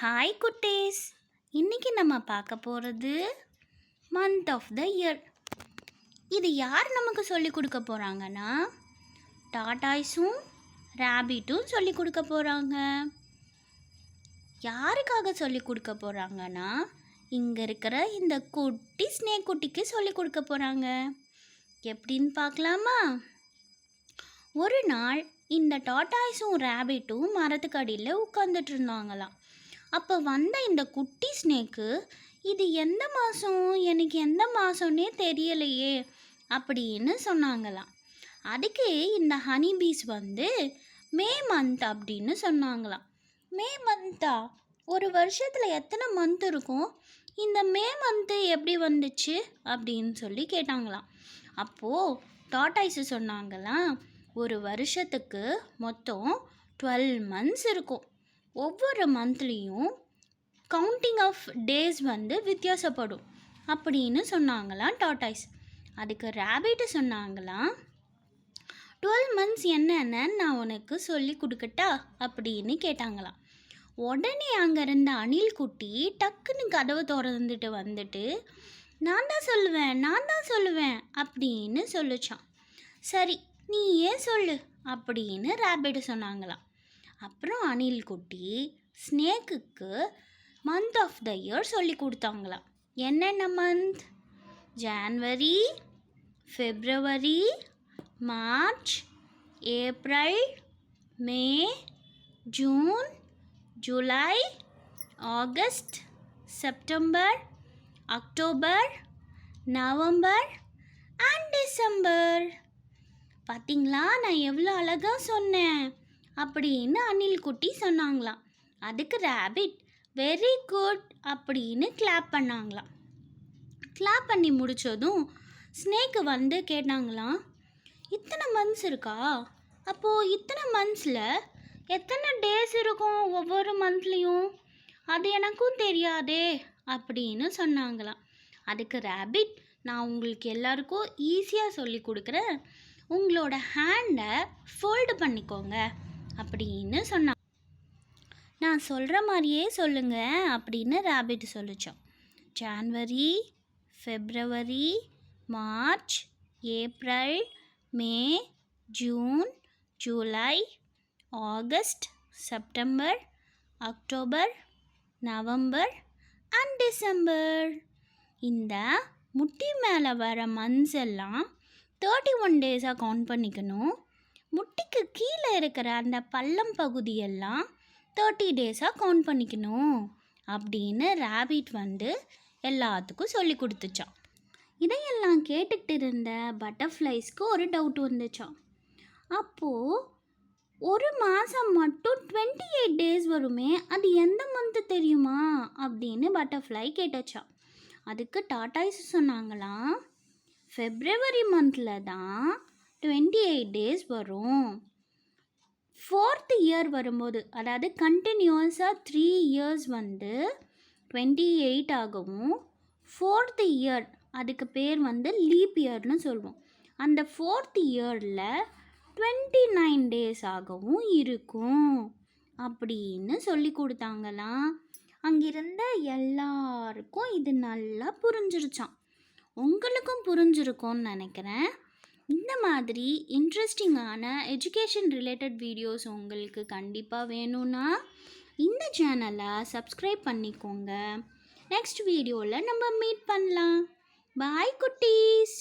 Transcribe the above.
Hi குட்டீஸ், இன்னைக்கு நம்ம பார்க்க போகிறது மந்த் ஆஃப் த இயர். இது யார் நமக்கு சொல்லி கொடுக்க போகிறாங்கன்னா, டாடாய்ஸும் ரேபிட்டும் சொல்லி கொடுக்க போகிறாங்க. யாருக்காக சொல்லி கொடுக்க போகிறாங்கன்னா, இங்கே இருக்கிற இந்த குட்டி ஸ்னேக் குட்டிக்கு சொல்லி கொடுக்க போகிறாங்க. எப்படின்னு பார்க்கலாமா? ஒரு நாள் இந்த டாடாய்ஸும் ரேபிட்டும் மரத்துக்கு அடியில் உட்காந்துட்டு இருந்தாங்களாம். அப்போ வந்த இந்த குட்டி ஸ்னேக்கு, இது எந்த மாதம், எனக்கு எந்த மாதம்னே தெரியலையே அப்படின்னு சொன்னாங்களாம். அதுக்கு இந்த ஹனிபீஸ் வந்து மே மந்த் அப்படின்னு சொன்னாங்களாம். மே மந்த்தா? ஒரு வருஷத்தில் எத்தனை மந்த் இருக்கும்? இந்த மே மந்த்து எப்படி வந்துச்சு அப்படின்னு சொல்லி கேட்டாங்களாம். அப்போது டாடாய்ஸு சொன்னாங்களாம், ஒரு வருஷத்துக்கு மொத்தம் 12 மந்த்ஸ் இருக்கும். ஒவ்வொரு மந்த்லேயும் கவுண்டிங் ஆஃப் டேஸ் வந்து வித்தியாசப்படும் அப்படின்னு சொன்னாங்களாம் டாடாய்ஸ். அதுக்கு ரேபிட் சொன்னாங்களாம், 12 மந்த்ஸ் என்னென்னு நான் உனக்கு சொல்லி கொடுக்கட்டா அப்படின்னு கேட்டாங்களாம். உடனே அங்கே இருந்த அணில் குட்டி டக்குன்னு கதவை திறந்துட்டு வந்துட்டு, நான் தான் சொல்லுவேன் அப்படின்னு சொல்லிச்சான். சரி, நீ ஏன் சொல்லு அப்படின்னு ரேபிட் சொன்னாங்களாம். அப்புறம் அணில் குட்டி ஸ்னேக்குக்கு மந்த் ஆஃப் த இயர் சொல்லி கொடுத்தாங்களாம். என்னென்ன month? January, February, March, April, May, June, July, August, September, October, November and December. பார்த்தீங்களா, நான் எவ்வளோ அழகாக சொன்னேன் அப்படின்னு அணில் குட்டி சொன்னாங்களாம். அதுக்கு ரேபிட் வெரி குட் அப்படின்னு கிளாப் பண்ணாங்களாம். கிளாப் பண்ணி முடித்ததும் ஸ்னேக்கு வந்து கேட்டாங்களாம், இத்தனை மந்த்ஸ் இருக்கா? அப்போது இத்தனை மந்த்ஸில் எத்தனை டேஸ் இருக்கும் ஒவ்வொரு மந்த்லேயும்? அது எனக்கும் தெரியாதே அப்படின்னு சொன்னாங்களாம். அதுக்கு ரேபிட், நான் உங்களுக்கு எல்லாருக்கும் ஈஸியாக சொல்லி கொடுக்குறேன், உங்களோட ஹேண்டை ஃபோல்டு பண்ணிக்கோங்க அப்படின்னு சொன்னாங்க. நான் சொல்கிற மாதிரியே சொல்லுங்க அப்படின்னு ரேபிட் சொல்லிச்சோம். January, February, March, April, May, June, July, August, September, October, November and December. இந்த முட்டி மேலே வர மந்த்ஸ் எல்லாம் 31 டேஸாக கவுண்ட் பண்ணிக்கணும். முட்டிக்கு கீழே இருக்கிற அந்த பள்ளம் பகுதியெல்லாம் 30 டேஸாக கவுண்ட் பண்ணிக்கணும் அப்படின்னு ரேபிட் வந்து எல்லாத்துக்கும் சொல்லி கொடுத்துச்சான். இதையெல்லாம் கேட்டுக்கிட்டு இருந்த பட்டர்ஃப்ளைஸ்க்கு ஒரு டவுட் வந்துச்சான். அப்போது ஒரு மாதம் மட்டும் 28 டேஸ் வருமே, அது எந்த மந்த்து தெரியுமா அப்படின்னு பட்டர்ஃப்ளை கேட்டுச்சான். அதுக்கு டாடாய்ஸ் சொன்னாங்களாம், ஃபெப்ரவரி மந்தில் தான் 28 டேஸ் வரும். 4th இயர் வரும்போது, அதாவது கண்டினியூஸாக 3 இயர்ஸ் வந்து 28 ஆகவும், 4th இயர் அதுக்கு பேர் வந்து லீப் இயர்னு சொல்லுவோம். அந்த 4th இயரில் 29 டேஸ் ஆகவும் இருக்கும் அப்படின்னு சொல்லி கொடுத்தாங்களாம். அங்கிருந்த எல்லாருக்கும் இது நல்லா புரிஞ்சிருச்சான். உங்களுக்கும் புரிஞ்சிருக்கும்னு நினைக்கிறேன். இந்த மாதிரி இன்ட்ரெஸ்டிங்கான எஜுகேஷன் ரிலேட்டட் வீடியோஸ் உங்களுக்கு கண்டிப்பாக வேணும்னா இந்த சேனலை சப்ஸ்கிரைப் பண்ணிக்கோங்க. நெக்ஸ்ட் வீடியோவில் நம்ம மீட் பண்ணலாம். பாய் குட்டீஸ்.